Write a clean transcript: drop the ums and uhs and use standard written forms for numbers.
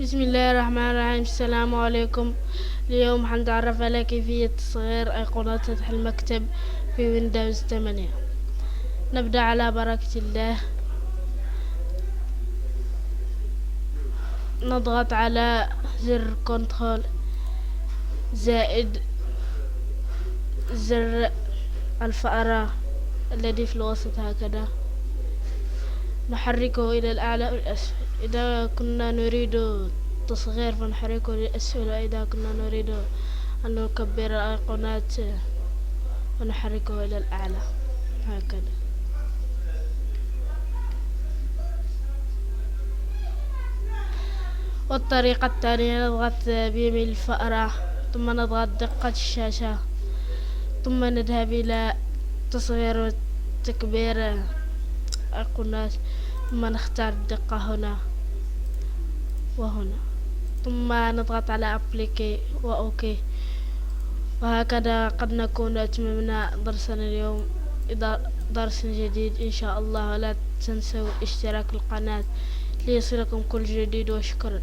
بسم الله الرحمن الرحيم. السلام عليكم. اليوم حنتعرف على كيفية تصغير أيقونات سطح المكتب في ويندوز 8. نبدأ على بركة الله. نضغط على زر كنترول زائد زر الفأرة الذي في الوسط هكذا، نحركه إلى الأعلى والأسفل. إذا كنا نريد تصغير فنحركه للأسفل، وإذا كنا نريد أن نكبر الأيقونات ونحركه إلى الأعلى هكذا. والطريقة الثانية نضغط بيمين الفأرة ثم نضغط دقة الشاشة، ثم نذهب إلى تصغير وتكبير أيقونات، ثم نختار الدقة هنا وهنا، ثم نضغط على أبليكي وأوكي. وهكذا قد نكون أتممنا درسنا اليوم. إلى درس جديد إن شاء الله، ولا تنسوا اشتراك القناة ليصلكم كل جديد، وشكرا.